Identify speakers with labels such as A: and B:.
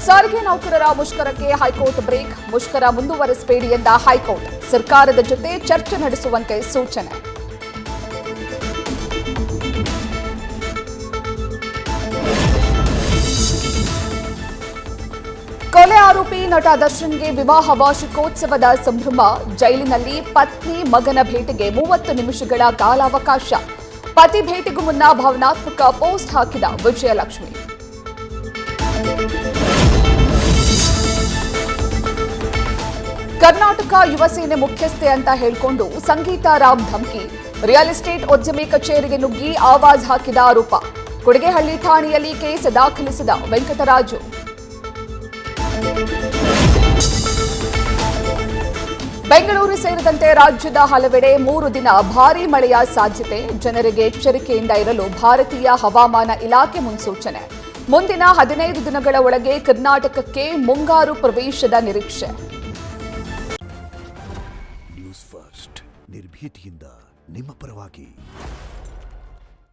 A: ಸಾರಿಗೆ ನೌಕರರ ಮುಷ್ಕರಕ್ಕೆ ಹೈಕೋರ್ಟ್ ಬ್ರೇಕ್. ಮುಷ್ಕರ ಮುಂದುವರಿಸಬೇಡಿ ಎಂದ ಹೈಕೋರ್ಟ್. ಸರ್ಕಾರದ ಜೊತೆ ಚರ್ಚೆ ನಡೆಸುವಂತೆ ಸೂಚನೆ. ಕೊಲೆ ಆರೋಪಿ ನಟ ದರ್ಶನ್ಗೆ ವಿವಾಹ ವಾರ್ಷಿಕೋತ್ಸವದ ಸಂಭ್ರಮ. ಜೈಲಿನಲ್ಲಿ ಪತ್ನಿ ಮಗನ ಭೇಟಿಗೆ 30 ನಿಮಿಷಗಳ ಕಾಲಾವಕಾಶ. ಪತಿ ಭೇಟಿಗೂ ಮುನ್ನ ಭಾವನಾತ್ಮಕ ಪೋಸ್ಟ್ ಹಾಕಿದ ವಿಜಯಲಕ್ಷ್ಮಿ. ಕರ್ನಾಟಕ ಯುವ ಸೇನೆ ಮುಖ್ಯಸ್ಥೆ ಅಂತ ಹೇಳಿಕೊಂಡು ಸಂಗೀತಾ ರಾಮ್ ಧಮ್ಕಿ. ರಿಯಲ್ ಎಸ್ಟೇಟ್ ಉದ್ಯಮಿ ಕಚೇರಿಗೆ ನುಗ್ಗಿ ಆವಾಜ್ ಹಾಕಿದ ಆರೋಪ. ಕೊಡಿಗೆಹಳ್ಳಿ ಠಾಣೆಯಲ್ಲಿ ಕೇಸ್ ದಾಖಲಿಸಿದ ವೆಂಕಟರಾಜು. ಬೆಂಗಳೂರು ಸೇರಿದಂತೆ ರಾಜ್ಯದ ಹಲವೆಡೆ 3 ದಿನ ಭಾರೀ ಮಳೆಯ ಸಾಧ್ಯತೆ. ಜನರಿಗೆ ಎಚ್ಚರಿಕೆಯಿಂದ ಇರಲು ಭಾರತೀಯ ಹವಾಮಾನ ಇಲಾಖೆ ಮುನ್ಸೂಚನೆ. ಮುಂದಿನ 15 ದಿನಗಳ ಒಳಗೆ ಕರ್ನಾಟಕಕ್ಕೆ ಮುಂಗಾರು ಪ್ರವೇಶದ ನಿರೀಕ್ಷೆ.
B: ನ್ಯೂಸ್ ಫಸ್ಟ್ ನಿರ್ಭೀತಿಯಿಂದ ನಿಮ್ಮ ಪರವಾಗಿ.